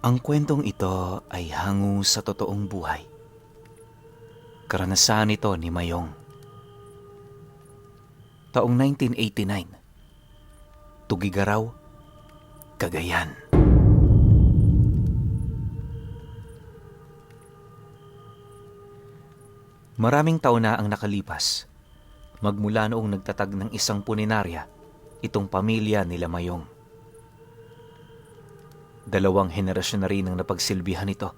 Ang kwentong ito ay hango sa totoong buhay. Karanasan ito ni Mayong. Taong 1989, Tugigaraw, Cagayan. Maraming taon na ang nakalipas, magmula noong nagtatag ng isang puninarya itong pamilya nila Mayong. 2 henerasyon na rin ang napagsilbihan ito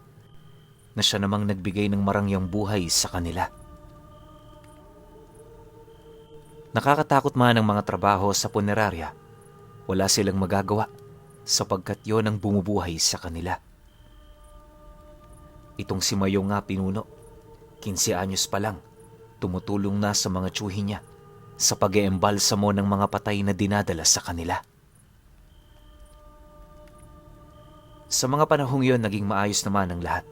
na siya namang nagbigay ng marangyang buhay sa kanila. Nakakatakot man ang mga trabaho sa punerarya, wala silang magagawa sapagkat yon ang bumubuhay sa kanila. Itong si Mayong nga pinuno, 15 anyos pa lang, tumutulong na sa mga tiyuhin niya sa pag-eembalsamo ng mga patay na dinadala sa kanila. Sa mga panahong yon, naging maayos naman ang lahat.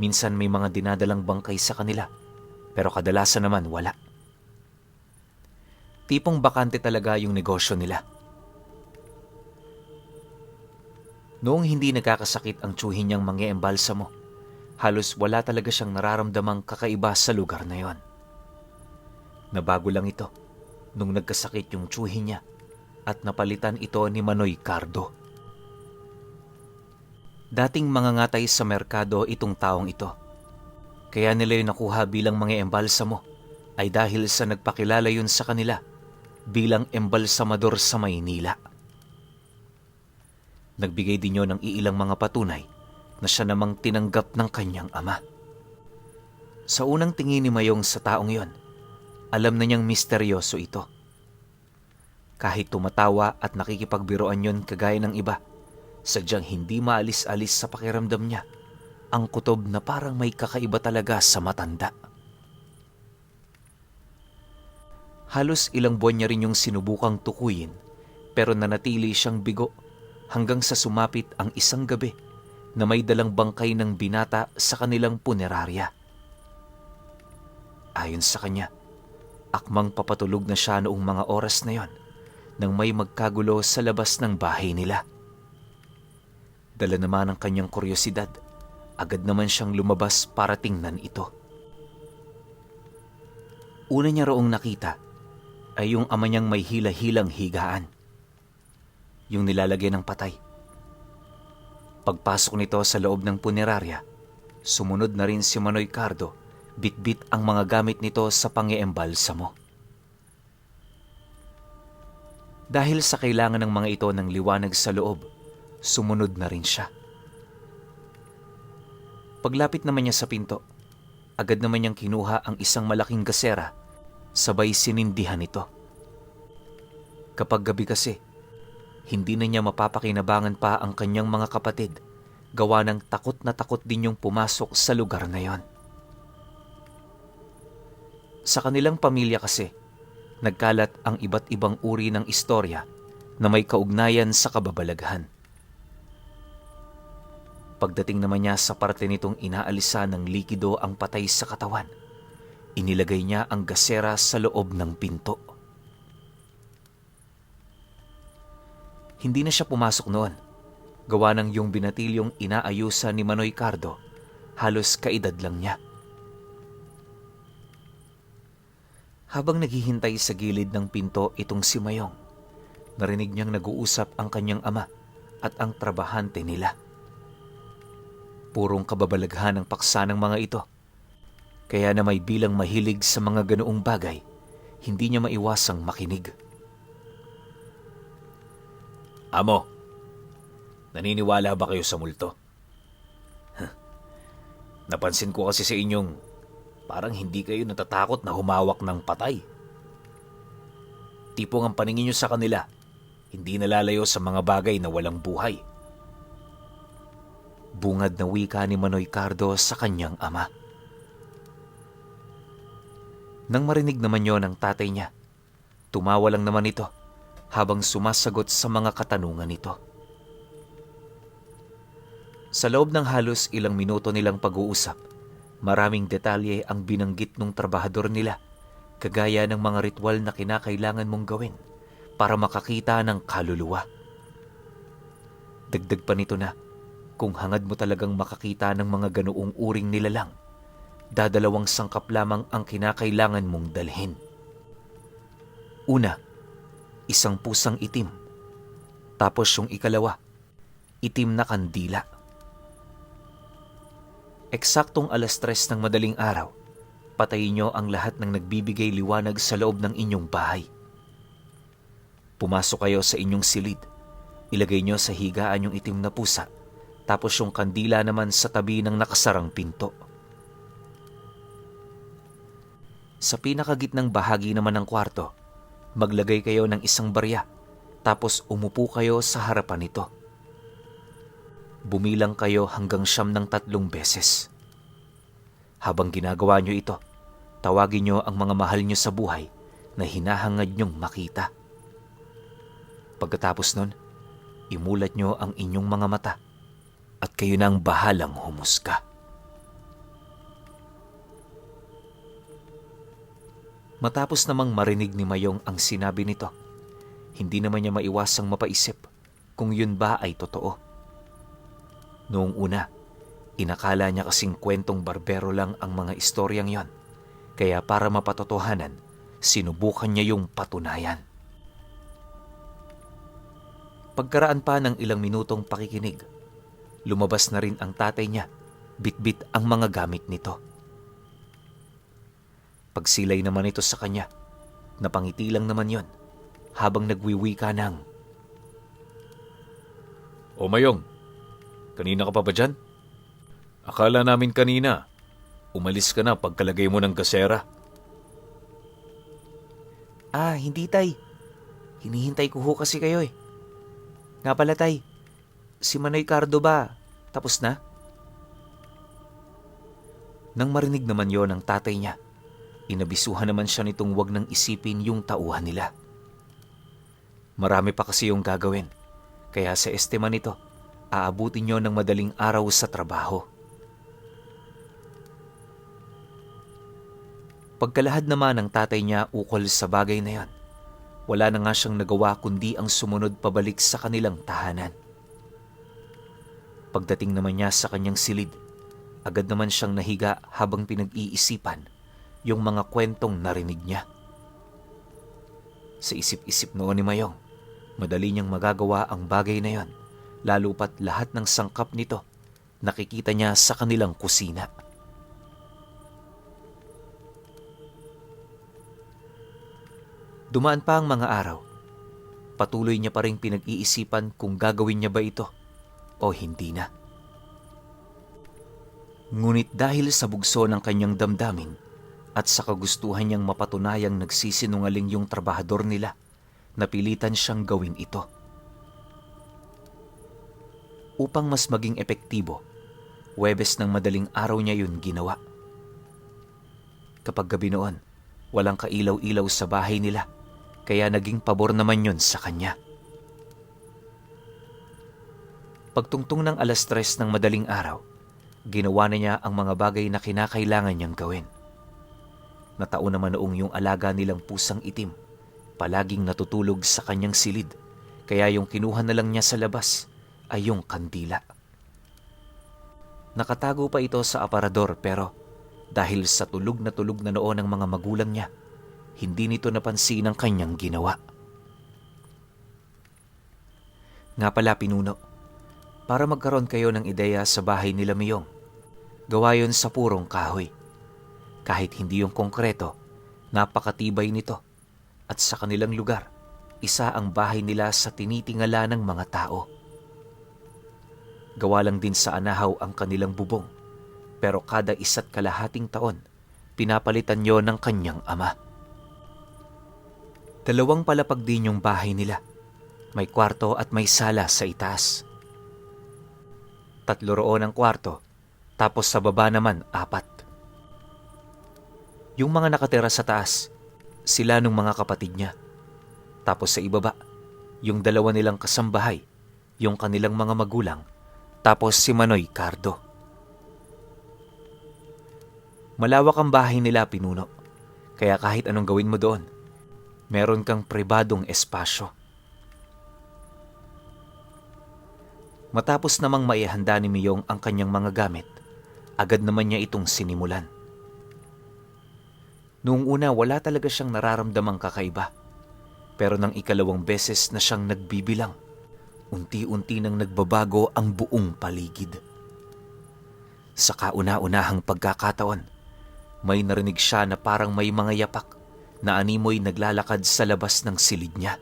Minsan may mga dinadalang bangkay sa kanila, pero kadalasan naman wala. Tipong bakante talaga yung negosyo nila. Noong hindi nagkakasakit ang tiyuhin niyang mang-eembalsamo, halos wala talaga siyang nararamdamang kakaiba sa lugar na yon. Nabago lang ito nung nagkasakit yung tiyuhin niya at napalitan ito ni Manoy Cardo. Dating mangangatay sa merkado itong taong ito. Kaya nila yung nakuha bilang mga embalsamo ay dahil sa nagpakilala yun sa kanila bilang embalsamador sa Maynila. Nagbigay din yun ng iilang mga patunay na siya namang tinanggap ng kanyang ama. Sa unang tingin ni Mayong sa taong yon, alam na niyang misteryoso ito. Kahit tumatawa at nakikipagbiroan yon kagaya ng iba, sadyang hindi maalis-alis sa pakiramdam niya ang kutob na parang may kakaiba talaga sa matanda. Halos ilang buwan niya rin yung sinubukang tukuyin pero nanatili siyang bigo hanggang sa sumapit ang isang gabi na may dalang bangkay ng binata sa kanilang punerarya. Ayon sa kanya, akmang papatulog na siya noong mga oras na yon nang may magkagulo sa labas ng bahay nila. Dala naman ang kanyang kuryosidad, agad naman siyang lumabas para tingnan ito. Una niya roong nakita ay yung ama niyang may hila-hilang higaan, yung nilalagay ng patay. Pagpasok nito sa loob ng punerarya, sumunod na rin si Manoy Cardo, bitbit ang mga gamit nito sa pang-eembalsamo. Dahil sa kailangan ng mga ito ng liwanag sa loob, sumunod na rin siya. Paglapit naman niya sa pinto, agad naman niyang kinuha ang isang malaking gasera, sabay sinindihan ito. Kapag gabi kasi, hindi na niya mapapakinabangan pa ang kanyang mga kapatid, gawa ng takot na takot din yung pumasok sa lugar na yon. Sa kanilang pamilya kasi, nagkalat ang iba't ibang uri ng istorya na may kaugnayan sa kababalaghan. Pagdating naman niya sa parte nitong inaalisan ng likido ang patay sa katawan, inilagay niya ang gasera sa loob ng pinto. Hindi na siya pumasok noon, gawa ng yung binatilyong inaayusan ni Manoy Cardo, halos kaedad lang niya. Habang naghihintay sa gilid ng pinto itong si Mayong, narinig niyang nag-uusap ang kanyang ama at ang trabahante nila. Purong kababalaghan ang paksa ng mga ito. Kaya na may bilang mahilig sa mga ganoong bagay, hindi niya maiwasang makinig. Amo, naniniwala ba kayo sa multo? Napansin ko kasi sa inyong parang hindi kayo natatakot na humawak ng patay. Tipong ang paningin niyo sa kanila, hindi nalalayo sa mga bagay na walang buhay. Bungad na wika ni Manoy Cardo sa kanyang ama. Nang marinig naman yon ng tatay niya, tumawa lang naman ito habang sumasagot sa mga katanungan nito. Sa loob ng halos ilang minuto nilang pag-uusap, maraming detalye ang binanggit ng trabahador nila, kagaya ng mga ritual na kinakailangan mong gawin para makakita ng kaluluwa. Dagdag pa nito na Kung hangad mo talagang makakita ng mga ganoong uring nilalang, dadalawang sangkap lamang ang kinakailangan mong dalhin. Una, isang pusang itim. Tapos yung ikalawa, itim na kandila. Eksaktong 3:00 ng madaling araw, patayin nyo ang lahat ng nagbibigay liwanag sa loob ng inyong bahay. Pumasok kayo sa inyong silid. Ilagay nyo sa higaan yung itim na pusa, tapos yung kandila naman sa tabi ng nakasarang pinto. Sa pinakagitnang bahagi naman ng kwarto, maglagay kayo ng isang barya, tapos umupo kayo sa harapan nito. Bumilang kayo hanggang 3 beses. Habang ginagawa nyo ito, tawagin nyo ang mga mahal nyo sa buhay na hinahangad nyong makita. Pagkatapos nun, imulat nyo ang inyong mga mata at kayo na ang bahalang humusga. Matapos namang marinig ni Mayong ang sinabi nito, hindi naman niya maiwasang mapaisip kung yun ba ay totoo. Noong una, inakala niya kasing kwentong barbero lang ang mga istoryang yon, kaya para mapatotohanan, sinubukan niya yung patunayan. Pagkaraan pa ng ilang minutong pakikinig, lumabas na rin ang tatay niya, bitbit ang mga gamit nito. Pagsilay naman ito sa kanya, napangiti lang naman yon habang nagwiwika ng, "O Mayong, kanina ka pa ba dyan? Akala namin kanina, umalis ka na pagkalagay mo ng gasera." Hindi tay. Hinihintay ko ho kasi kayo eh. Nga pala tay, si Manoy Cardo ba tapos na? Nang marinig naman yon ng tatay niya, inabisuhan naman siya nitong wag nang isipin yung tauhan nila. Marami pa kasi yung gagawin, kaya sa estima nito, aabutin nyo ng madaling araw sa trabaho. Pagkalahad naman ng tatay niya ukol sa bagay na yan, wala na nga siyang nagawa kundi ang sumunod pabalik sa kanilang tahanan. Pagdating naman niya sa kanyang silid, agad naman siyang nahiga habang pinag-iisipan yung mga kwentong narinig niya. Sa isip-isip noon ni Mayong, madali niyang magagawa ang bagay na yon, lalo pat lahat ng sangkap nito nakikita niya sa kanilang kusina. Dumaan pa ang mga araw. Patuloy niya pa rin pinag-iisipan kung gagawin niya ba ito o hindi na. Ngunit dahil sa bugso ng kanyang damdamin at sa kagustuhan niyang mapatunayang nagsisinungaling yung trabahador nila, napilitan siyang gawin ito. Upang mas maging epektibo, Huwebes ng madaling araw niya yun ginawa. Kapag gabi noon, walang kailaw-ilaw sa bahay nila, kaya naging pabor naman yun sa kanya. Pagtungtong ng 3:00 ng madaling araw, ginawa na niya ang mga bagay na kinakailangan niyang gawin. Nataon naman noong yung alaga nilang pusang itim, palaging natutulog sa kanyang silid, kaya yung kinuha na lang niya sa labas ay yung kandila. Nakatago pa ito sa aparador pero dahil sa tulog na noon ng mga magulang niya, hindi nito napansin ang kanyang ginawa. Nga pala pinuno, para magkaroon kayo ng ideya sa bahay nila Mayong, gawa yun sa purong kahoy. Kahit hindi yung konkreto, napakatibay nito at sa kanilang lugar, isa ang bahay nila sa tinitingala ng mga tao. Gawa lang din sa anahaw ang kanilang bubong, pero kada 1.5 taon, pinapalitan yon ng kanyang ama. 2 palapag din yung bahay nila. May kwarto at may sala sa itaas. 3 roon ang kwarto, tapos sa baba naman 4. Yung mga nakatira sa taas, sila nung mga kapatid niya. Tapos sa ibaba, yung 2 nilang kasambahay, yung kanilang mga magulang, tapos si Manoy Cardo. Malawak ang bahay nila, pinuno, kaya kahit anong gawin mo doon, meron kang pribadong espasyo. Matapos namang maihanda ni Miyong ang kanyang mga gamit, agad naman niya itong sinimulan. Noong una wala talaga siyang nararamdamang kakaiba. Pero nang ikalawang beses na siyang nagbibilang, unti-unti nang nagbabago ang buong paligid. Sa kauna-unahang pagkakataon, may narinig siya na parang may mga yapak na animoy naglalakad sa labas ng silid niya.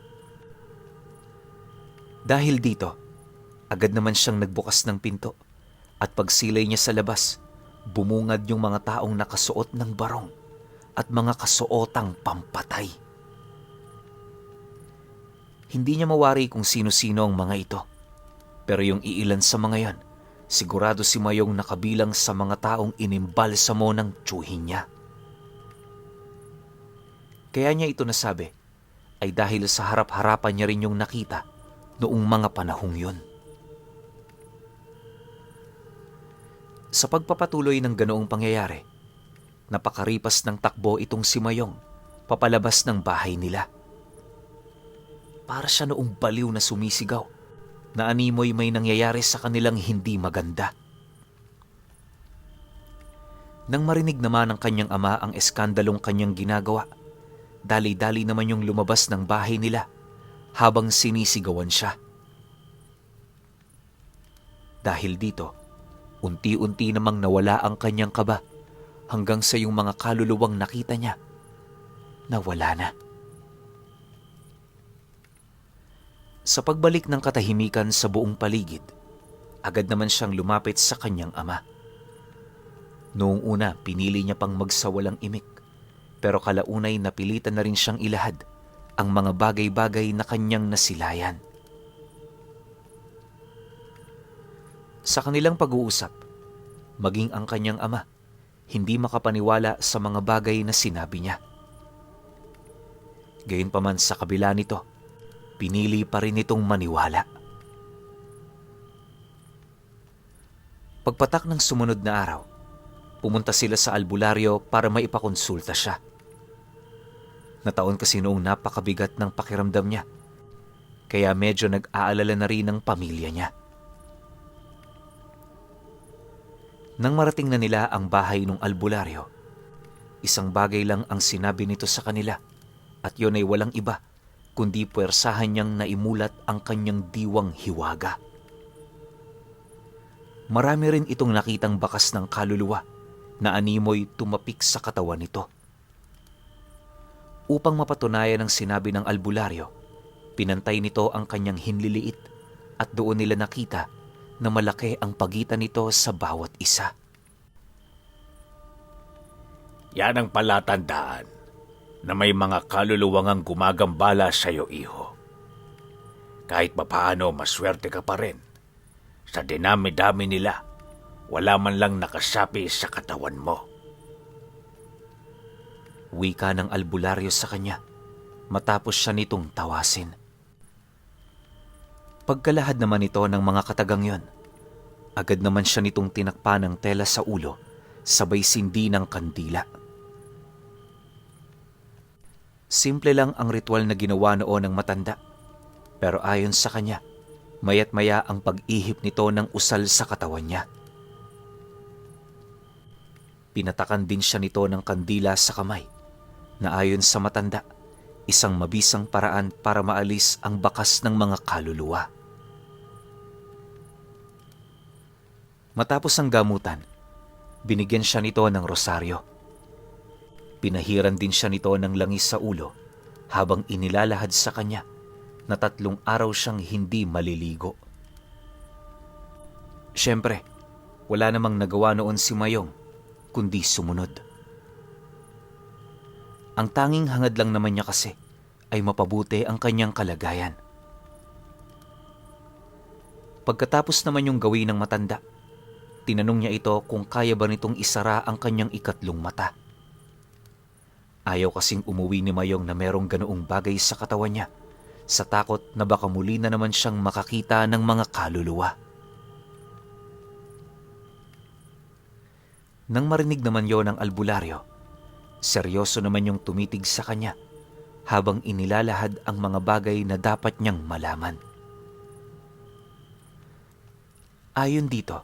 Dahil dito, agad naman siyang nagbukas ng pinto at pagsilay niya sa labas, bumungad yung mga taong nakasuot ng barong at mga kasuotang pampatay. Hindi niya mawari kung sino-sino ang mga ito, pero yung iilan sa mga yon, sigurado si Mayong nakabilang sa mga taong inimbalsamo ng tiyuhin niya. Kaya niya ito nasabi ay dahil sa harap-harapan niya rin yung nakita noong mga panahong yun. Sa pagpapatuloy ng ganoong pangyayari, napakaripas ng takbo itong si Mayong papalabas ng bahay nila. Para siya noong baliw na sumisigaw na animoy may nangyayari sa kanilang hindi maganda. Nang marinig naman ng kanyang ama ang eskandalong kanyang ginagawa, dali-dali naman yung lumabas ng bahay nila habang sinisigawan siya. Dahil dito, unti-unti namang nawala ang kanyang kaba hanggang sa yung mga kaluluwang nakita niya, nawala na. Sa pagbalik ng katahimikan sa buong paligid, agad naman siyang lumapit sa kanyang ama. Noong una, pinili niya pang magsawalang imik, pero kalaunay napilitan na rin siyang ilahad ang mga bagay-bagay na kanyang nasilayan. Sa kanilang pag-uusap, maging ang kanyang ama, hindi makapaniwala sa mga bagay na sinabi niya. Gayunpaman sa kabila nito, pinili pa rin itong maniwala. Pagpatak ng sumunod na araw, pumunta sila sa albularyo para maipakonsulta siya. Nataon kasi noong napakabigat ng pakiramdam niya, kaya medyo nag-aalala na rin ang pamilya niya. Nang marating na nila ang bahay ng albularyo, isang bagay lang ang sinabi nito sa kanila at yun ay walang iba kundi puwersahan niyang naimulat ang kanyang diwang hiwaga. Marami rin itong nakitang bakas ng kaluluwa na animoy tumapik sa katawan nito. Upang mapatunayan ang sinabi ng albularyo, pinantay nito ang kanyang hinliliit at doon nila nakita na malaki ang pagitan nito sa bawat isa. Yan ang palatandaan na may mga kaluluwangang gumagambala sa iyo, iho. Kahit papaano, maswerte ka pa rin. Sa dinami-dami nila, wala man lang nakasapi sa katawan mo. Wika ng albularyo sa kanya, matapos siya nitong tawasin. Pagkalahad naman ito ng mga katagang yon, agad naman siya nitong tinakpa ng tela sa ulo, sabay sindi ng kandila. Simple lang ang ritual na ginawa noon ng matanda, pero ayon sa kanya, maya't maya ang pag-ihip nito ng usal sa katawan niya. Pinatakan din siya nito ng kandila sa kamay, na ayon sa matanda, isang mabisang paraan para maalis ang bakas ng mga kaluluwa. Matapos ang gamutan, binigyan siya nito ng rosaryo. Pinahiran din siya nito ng langis sa ulo habang inilalahad sa kanya na 3 araw siyang hindi maliligo. Siyempre, wala namang nagawa noon si Mayong kundi sumunod. Ang tanging hangad lang naman niya kasi ay mapabuti ang kanyang kalagayan. Pagkatapos naman yung gawin ng matanda, tinanong niya ito kung kaya ba nitong isara ang kanyang 3 mata. Ayaw kasing umuwi ni Mayong na merong ganoong bagay sa katawan niya, sa takot na baka muli na naman siyang makakita ng mga kaluluwa. Nang marinig naman yon ng albularyo, seryoso naman yung tumitig sa kanya habang inilalahad ang mga bagay na dapat niyang malaman. Ayon dito,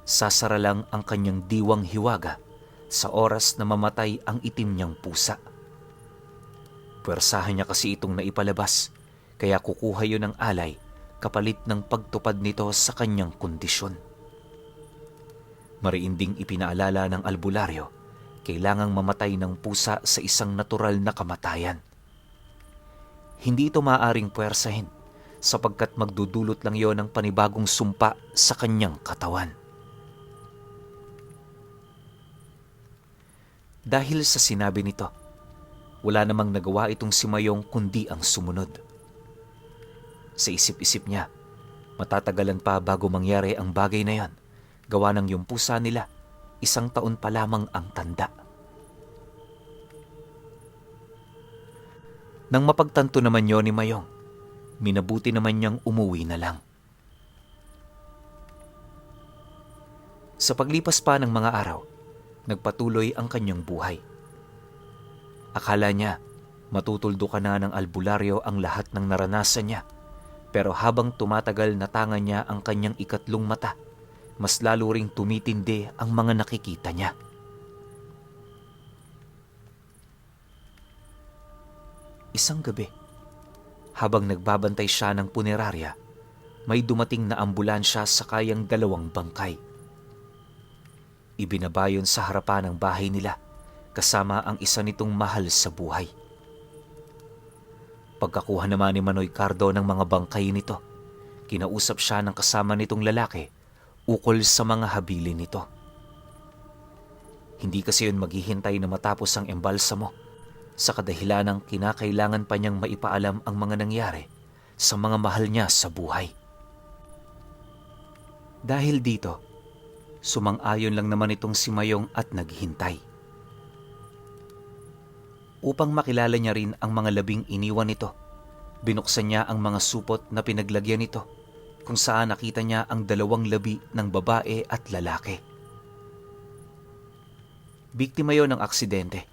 sasara lang ang kanyang diwang hiwaga sa oras na mamatay ang itim niyang pusa. Puwersahan niya kasi itong naipalabas, kaya kukuha yun ng alay kapalit ng pagtupad nito sa kanyang kondisyon. Mariinding ipinaalala ng albularyo, kailangang mamatay ng pusa sa isang natural na kamatayan. Hindi ito maaaring puwersahin sapagkat magdudulot lang yon ng panibagong sumpa sa kanyang katawan. Dahil sa sinabi nito, wala namang nagawa itong si Mayong kundi ang sumunod. Sa isip-isip niya, matatagalan pa bago mangyari ang bagay na yon, gawa ng yung pusa nila, 1 taon pa lamang ang tanda. Nang mapagtanto naman yon ni Mayong, minabuti naman niyang umuwi na lang. Sa paglipas pa ng mga araw, nagpatuloy ang kanyang buhay. Akala niya, matutuldo ka na ng albularyo ang lahat ng naranasan niya. Pero habang tumatagal natangan niya ang kanyang 3 mata, mas lalo ring tumitindi ang mga nakikita niya. Isang gabi, habang nagbabantay siya ng punerarya, may dumating na ambulansya sa kayang 2 bangkay. Ibinabayon sa harapan ng bahay nila kasama ang isa nitong mahal sa buhay. Pagkakuha naman ni Manoy Cardo ng mga bangkay nito, kinausap siya ng kasama nitong lalaki ukol sa mga habilin nito. Hindi kasi yun maghihintay na matapos ang embalsamo sa kadahilanang kinakailangan pa niyang maipaalam ang mga nangyari sa mga mahal niya sa buhay. Dahil dito, sumang-ayon lang naman itong si Mayong at naghintay. Upang makilala niya rin ang mga labing iniwan nito, binuksan niya ang mga supot na pinaglagyan nito kung saan nakita niya ang 2 labi ng babae at lalaki. Biktima yon ng aksidente,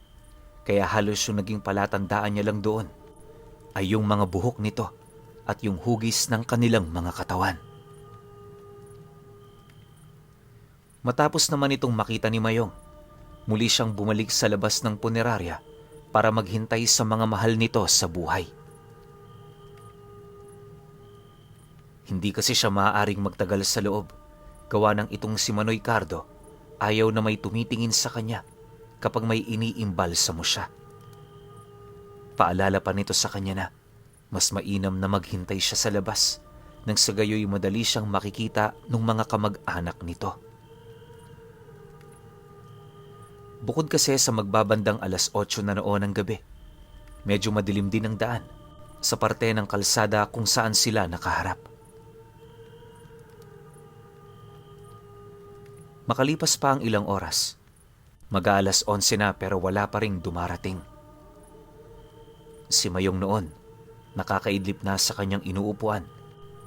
kaya halos yung naging palatandaan niya lang doon ay yung mga buhok nito at yung hugis ng kanilang mga katawan. Matapos naman itong makita ni Mayong, muli siyang bumalik sa labas ng punerarya para maghintay sa mga mahal nito sa buhay. Hindi kasi siya maaaring magtagal sa loob, gawa ng itong si Manoy Cardo ayaw na may tumitingin sa kanya kapag may iniimbalsamo siya. Paalala pa nito sa kanya na mas mainam na maghintay siya sa labas nang sa gayoy madali siyang makikita ng mga kamag-anak nito. Bukod kasi sa magbabandang 8:00 na noon ng gabi, medyo madilim din ang daan sa parte ng kalsada kung saan sila nakaharap. Makalipas pa ang ilang oras, mag-aalas 11 na pero wala pa ring dumarating. Si Mayong noon, nakakaidlip na sa kanyang inuupuan,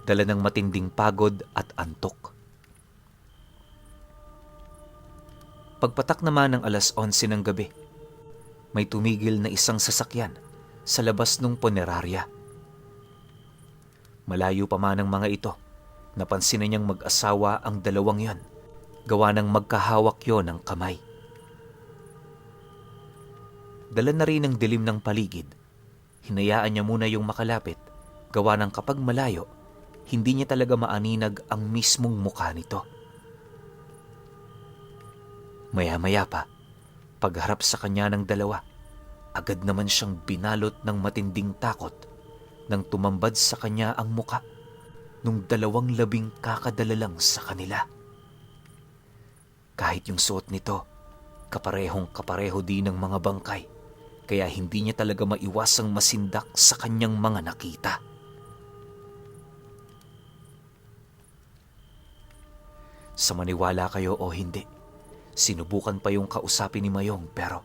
dala ng matinding pagod at antok. Pagpatak naman ng 11:00 ng gabi, may tumigil na isang sasakyan sa labas ng punerarya. Malayo pa man ang mga ito, napansin na niyang mag-asawa ang 2 yon, gawa ng magkahawak yon ng kamay. Dala na rin ng dilim ng paligid, hinayaan niya muna yung makalapit, gawa ng kapag malayo, hindi niya talaga maaninag ang mismong mukha nito. Maya-maya pa, pagharap sa kanya ng 2, agad naman siyang binalot ng matinding takot nang tumambad sa kanya ang muka nung 2 labing kakadala lang sa kanila. Kahit yung suot nito, kaparehong-kapareho din ng mga bangkay, kaya hindi niya talaga maiwasang masindak sa kanyang mga nakita. Sa maniwala kayo o hindi, sinubukan pa yung kausapin ni Mayong pero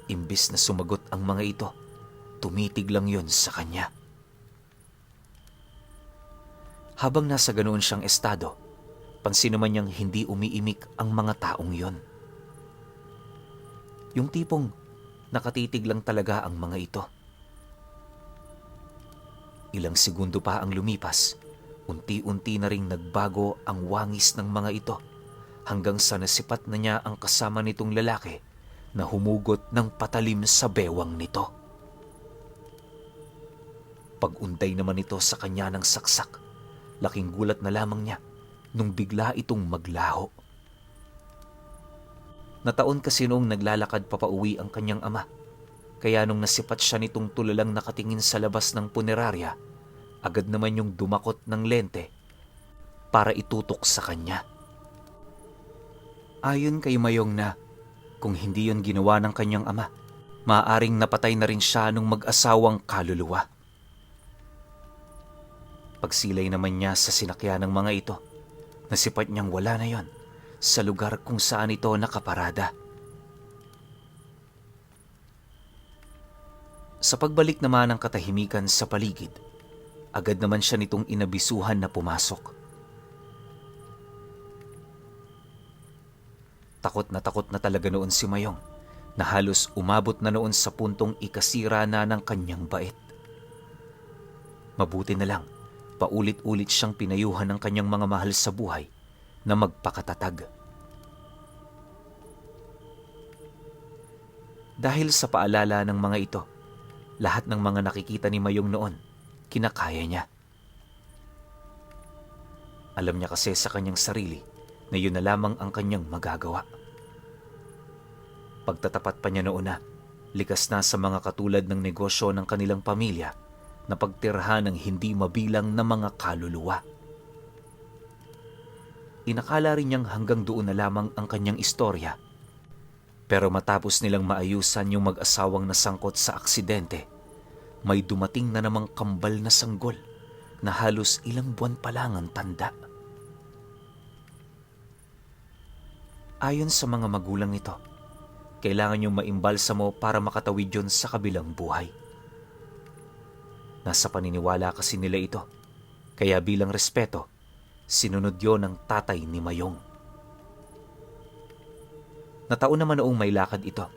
imbis na sumagot ang mga ito, tumitig lang yon sa kanya. Habang nasa ganoon siyang estado, pansin naman niyang hindi umiimik ang mga taong yon. Yung tipong nakatitig lang talaga ang mga ito. Ilang segundo pa ang lumipas, Unti-unti na ring nagbago ang wangis ng mga ito hanggang sa nasipat na niya ang kasama nitong lalaki na humugot ng patalim sa bewang nito. Pag-unday naman ito sa kanya ng saksak, laking gulat na lamang niya nung bigla itong maglaho. Nataon kasi noong naglalakad papauwi ang kanyang ama, kaya nung nasipat siya nitong tulalang nakatingin sa labas ng punerarya, agad naman yung dumakot ng lente para itutok sa kanya. Ayon kay Mayong na kung hindi yon ginawa ng kanyang ama, maaaring napatay na rin siya nung mag-asawang kaluluwa. Pagsilay naman niya sa sinakyan ng mga ito, nasipat niyang wala na yon sa lugar kung saan ito nakaparada. Sa pagbalik naman ng katahimikan sa paligid, agad naman siya nitong inabisuhan na pumasok. Takot na talaga noon si Mayong na halos umabot na noon sa puntong ikasira na ng kanyang bait. Mabuti na lang, paulit-ulit siyang pinayuhan ng kanyang mga mahal sa buhay na magpakatatag. Dahil sa paalala ng mga ito, lahat ng mga nakikita ni Mayong noon, kinakaya niya. Alam niya kasi sa kanyang sarili na yun na lamang ang kanyang magagawa. Pagtatapat pa niya noon na, likas na sa mga katulad ng negosyo ng kanilang pamilya na pagtirhan ng hindi mabilang na mga kaluluwa. Inakala rin niyang hanggang doon na lamang ang kanyang istorya. Pero matapos nilang maayusan yung mag-asawang nasangkot sa aksidente, may dumating na namang kambal na sanggol na halos ilang buwan pa lang ang tanda. Ayon sa mga magulang nito, kailangan yung maimbalsamo para makatawid yun sa kabilang buhay. Nasa paniniwala kasi nila ito, kaya bilang respeto, sinunod yon ng tatay ni Mayong. Nataon naman noong may lakad ito,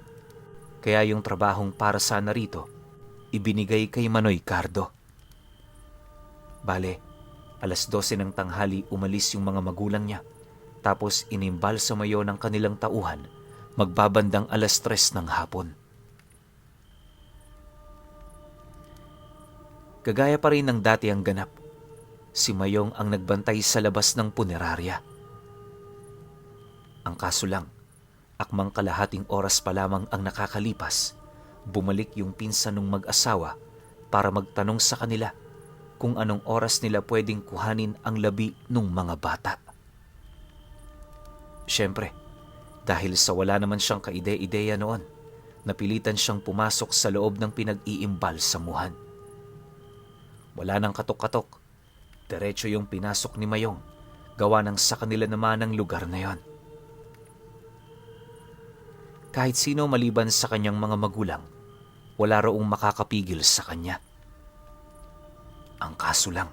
kaya yung trabahong para sana rito, ibinigay kay Manoy Cardo. Bale, 12:00 ng tanghali umalis yung mga magulang niya, tapos inimbalsamo yon ng kanilang tauhan, magbabandang 3:00 ng hapon. Kagaya pa rin ng dati ang ganap, si Mayong ang nagbantay sa labas ng punerarya. Ang kaso lang, akmang kalahating oras pa lamang ang nakakalipas, bumalik yung pinsan ng mag-asawa para magtanong sa kanila kung anong oras nila pwedeng kuhanin ang labi ng mga bata. Siyempre, dahil sa wala naman siyang kaide-ideya noon, napilitan siyang pumasok sa loob ng pinag-iimbalsamuhan. Wala nang katok-katok, diretso yung pinasok ni Mayong, gawa ng sa kanila naman ang lugar na yon. Kahit sino maliban sa kanyang mga magulang, wala roong makakapigil sa kanya. Ang kaso lang,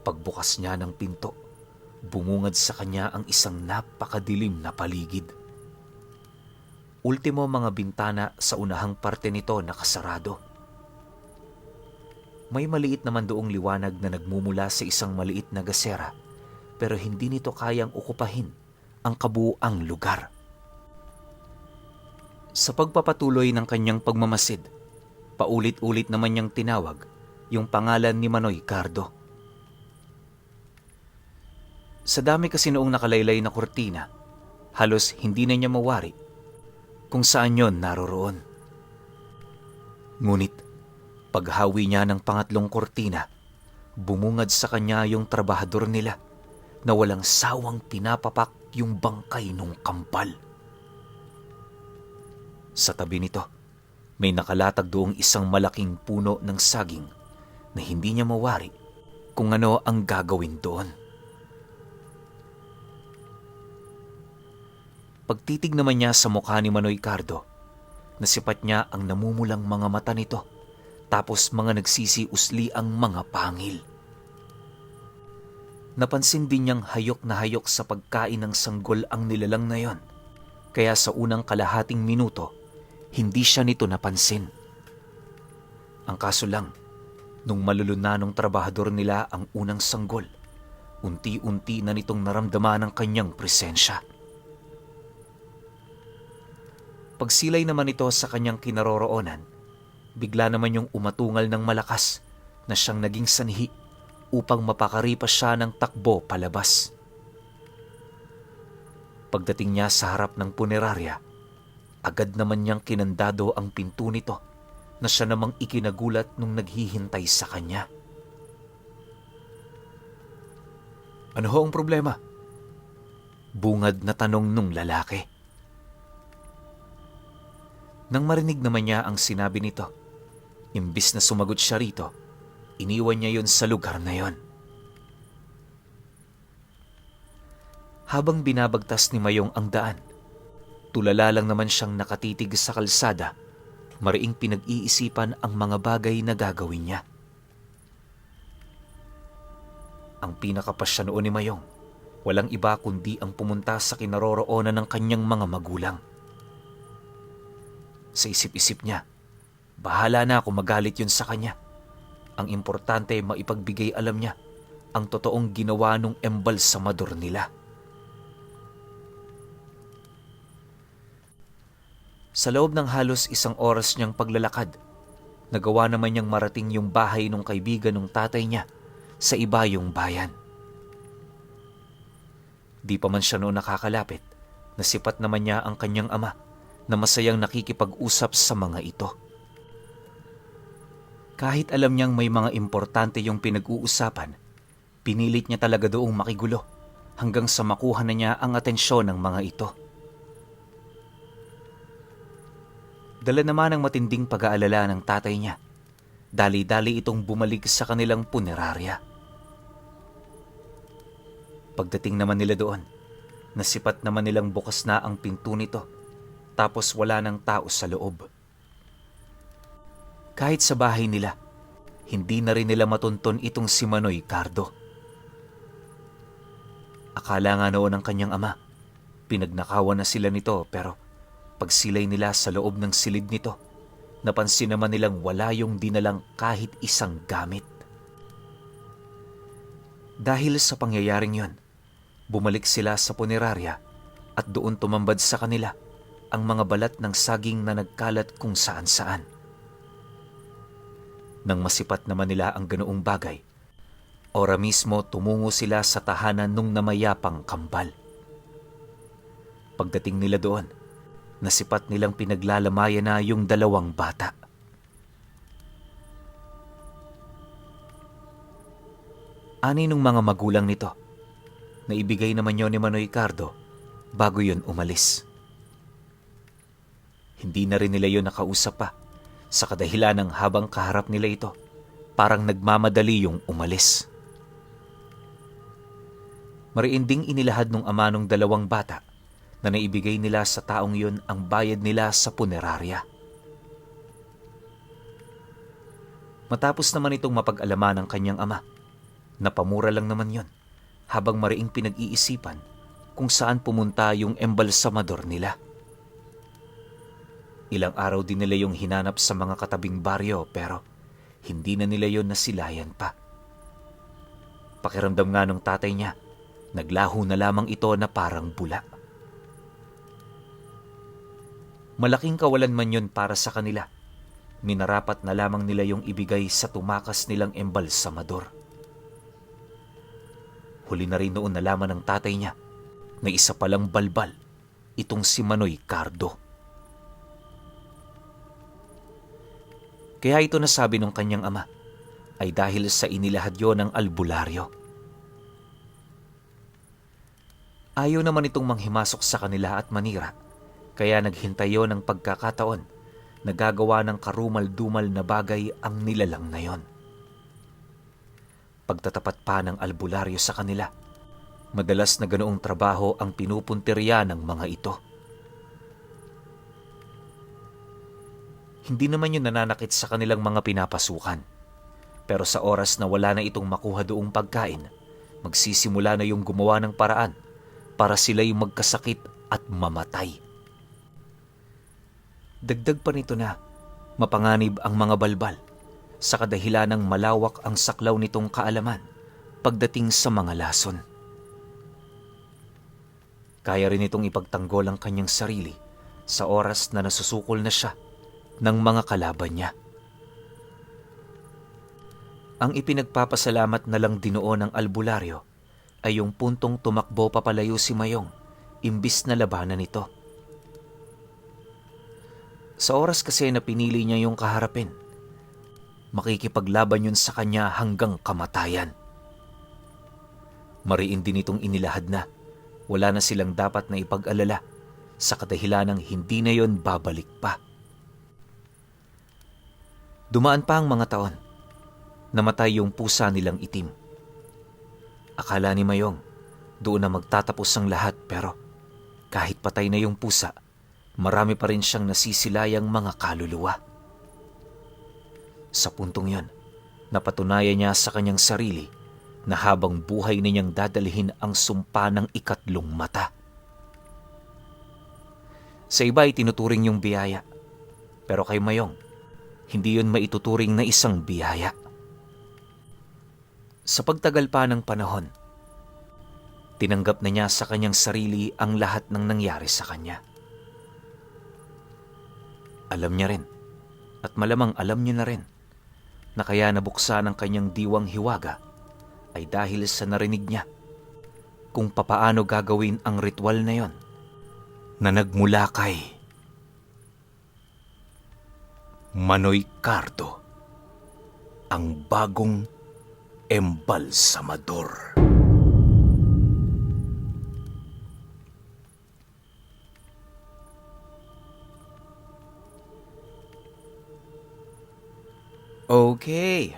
pagbukas niya ng pinto, bumungad sa kanya ang isang napakadilim na paligid. Ultimo mga bintana sa unahang parte nito nakasarado. May maliit naman doong liwanag na nagmumula sa isang maliit na gasera, pero hindi nito kayang ukupahin ang kabuuang lugar. Sa pagpapatuloy ng kanyang pagmamasid, paulit-ulit naman niyang tinawag yung pangalan ni Manoy Cardo. Sa dami kasi noong nakalaylay na kurtina, halos hindi na niya mawari kung saan yon naroroon. Ngunit paghawi niya ng pangatlong kurtina, bumungad sa kanya yung trabahador nila na walang sawang pinapapak yung bangkay nung kampal. Sa tabi nito, may nakalatag doong isang malaking puno ng saging na hindi niya mawari kung ano ang gagawin doon. Pagtitig naman niya sa mukha ni Manoy Cardo, nasipat niya ang namumulang mga mata nito, tapos mga nagsisiusli ang mga pangil. Napansin din niyang hayok na hayok sa pagkain ng sanggol ang nilalang na yon, kaya sa unang kalahating minuto, hindi siya nito napansin. Ang kaso lang, nung malulunanong trabahador nila ang unang sanggol, unti-unti na nitong naramdaman ang kanyang presensya. Pagsilay naman ito sa kanyang kinaroroonan, bigla naman yung umatungal ng malakas na siyang naging sanhi upang mapakaripas siya ng takbo palabas. Pagdating niya sa harap ng punerarya, agad naman niyang kinandado ang pinto nito na siya namang ikinagulat nung naghihintay sa kanya. "Ano ho ang problema?" bungad na tanong nung lalaki. Nang marinig naman niya ang sinabi nito, imbis na sumagot siya rito, iniwan niya yon sa lugar na yon. Habang binabagtas ni Mayong ang daan, tulala lang naman siyang nakatitig sa kalsada, mariing pinag-iisipan ang mga bagay na gagawin niya. Ang pinakapasya noon ni Mayong, walang iba kundi ang pumunta sa kinaroroonan ng kanyang mga magulang. Sa isip-isip niya, bahala na kung magalit yun sa kanya. Ang importante maipagbigay alam niya ang totoong ginawa nung embalsamador nila. Sa loob ng halos 1 oras niyang paglalakad, nagawa naman niyang marating yung bahay ng kaibigan ng tatay niya sa ibayong bayan. Di pa man siya noon nakakalapit, nasipat naman niya ang kanyang ama na masayang nakikipag-usap sa mga ito. Kahit alam niyang may mga importante yung pinag-uusapan, pinilit niya talaga doong makigulo hanggang sa makuha na niya ang atensyon ng mga ito. Dala naman ang matinding pag-aalala ng tatay niya. Dali-dali itong bumalik sa kanilang punerarya. Pagdating naman nila doon, nasipat naman nilang bukas na ang pinto nito, tapos wala ng tao sa loob. Kahit sa bahay nila, hindi na rin nila matunton itong si Manoy Cardo. Akala nga noon ng kanyang ama, pinagnakawan na sila nito, pero pagsilay nila sa loob ng silid nito, napansin naman nilang wala yung dinalang kahit isang gamit. Dahil sa pangyayaring yon, bumalik sila sa punerarya at doon tumambad sa kanila ang mga balat ng saging na nagkalat kung saan-saan. Nang masipat naman nila ang ganoong bagay, ora mismo tumungo sila sa tahanan nung namayapang kambal. Pagdating nila doon, nasipat nilang pinaglalamayan na yung 2 bata. Ani nung mga magulang nito, naibigay naman yon ni Manoy Cardo bago yon umalis. Hindi na rin nila yon nakausap pa sa kadahilan ng habang kaharap nila ito, parang nagmamadali yung umalis. Mariinding inilahad nung ama nung 2 bata na naibigay nila sa taong yun ang bayad nila sa punerarya. Matapos naman itong mapag-alaman ng kanyang ama, napamura lang naman yon habang mariing pinag-iisipan kung saan pumunta yung embalsamador nila. Ilang araw din nila yung hinanap sa mga katabing baryo pero hindi na nila yon nasilayan pa. Pakiramdam nga ng tatay niya, naglaho na lamang ito na parang bula. Malaking kawalan man yon para sa kanila. Minarapat na lamang nila yung ibigay sa tumakas nilang embalsamador. Huli na rin noon nalaman ng tatay niya na isa palang balbal itong si Manoy Cardo. Kaya ito nasabi ng kanyang ama ay dahil sa inilahad yon ng albularyo. Ayaw naman itong manghimasok sa kanila at manira, kaya naghintay yon ng pagkakataon na gagawa ng karumal-dumal na bagay ang nilalang na yon. Pagtatapat pa ng albularyo sa kanila, madalas na ganoong trabaho ang pinupuntirya ng mga ito. Hindi naman yun nananakit sa kanilang mga pinapasukan. Pero sa oras na wala na itong makuha doong pagkain, magsisimula na yung gumawa ng paraan para sila'y magkasakit at mamatay. Dagdag pa nito na mapanganib ang mga balbal sa kadahilan ng malawak ang saklaw nitong kaalaman pagdating sa mga lason. Kaya rin itong ipagtanggol ang kanyang sarili sa oras na nasusukol na siya ng mga kalaban niya. Ang ipinagpapasalamat na lang dinoon ng albularyo ay yung puntong tumakbo papalayo si Mayong imbis na labanan ito. Sa oras kasi na pinili niya yung kaharapin, makikipaglaban yun sa kanya hanggang kamatayan. Mariin din itong inilahad na wala na silang dapat na ipag-alala sa kadahilanang hindi na yon babalik pa. Dumaan pa ang mga taon. Namatay yung pusa nilang itim. Akala ni Mayong doon na magtatapos ang lahat, pero kahit patay na yung pusa, marami pa rin siyang nasisilayang mga kaluluwa. Sa puntong yon, napatunayan niya sa kanyang sarili na habang buhay na niyang dadalhin ang sumpa ng ikatlong mata. Sa iba ay tinuturing yung biyaya, pero kay Mayong, hindi yon maituturing na isang biyaya. Sa pagtagal pa ng panahon, tinanggap na niya sa kanyang sarili ang lahat ng nangyari sa kanya. Alam niya rin, at malamang alam niyo na rin, na kaya nabuksan ang kanyang diwang hiwaga ay dahil sa narinig niya kung papaano gagawin ang ritual na yon na nagmula kay Manoy Cardo, ang bagong embalsamador. Okay.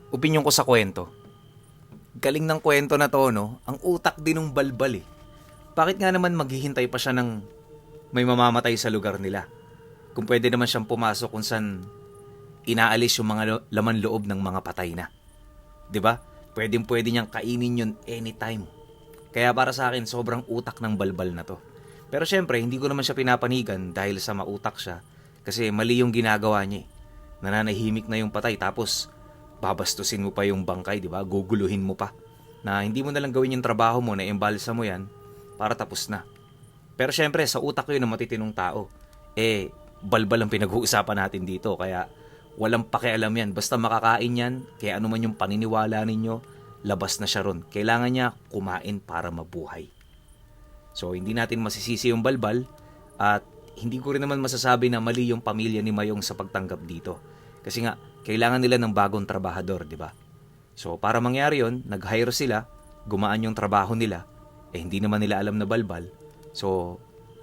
Opinyon ko sa kwento. Galing ng kwento na to, no? Ang utak din ng balbal eh. Bakit nga naman maghihintay pa siya ng may mamamatay sa lugar nila? Kung pwede naman siyang pumasok kung saan inaalis yung mga laman loob ng mga patay na. 'Di ba? Pwede niyang kainin yun anytime. Kaya para sa akin, sobrang utak ng balbal na to. Pero syempre, hindi ko naman siya pinapanigan dahil sa mautak siya. Kasi mali yung ginagawa niya eh. Nananahimik na yung patay tapos babastusin mo pa yung bangkay, di ba? Guguluhin mo pa. Na hindi mo na lang gawin yung trabaho mo na embalsa mo yan para tapos na. Pero syempre, sa utak yun ng matitinong tao. Balbal ang pinag-uusapan natin dito. Kaya walang pakialam yan. Basta makakain yan, kaya ano man yung paniniwala ninyo, labas na siya ron. Kailangan niya kumain para mabuhay. So, hindi natin masisisi yung balbal at hindi ko rin naman masasabi na mali yung pamilya ni Mayong sa pagtanggap dito. Kasi nga, kailangan nila ng bagong trabahador, di ba? So, para mangyari yon, nag-hire sila, gumaan yung trabaho nila, hindi naman nila alam na balbal. So,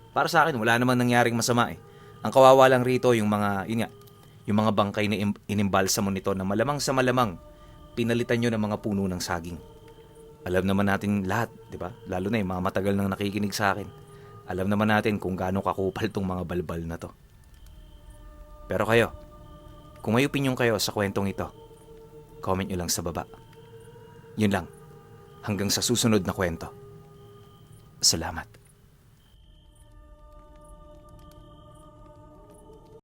para sa akin, wala naman nangyaring masama eh. Ang kawawa lang rito, yung mga bangkay na inimbalsa mo nito na malamang sa malamang, pinalitan nyo ng mga puno ng saging. Alam naman natin lahat, di ba? Lalo na yung mga matagal nang nakikinig sa akin. Alam naman natin kung gaano kakupal tong mga balbal na to. Pero kayo, kung may opinyon kayo sa kwentong ito, comment nyo lang sa baba. Yun lang. Hanggang sa susunod na kwento. Salamat.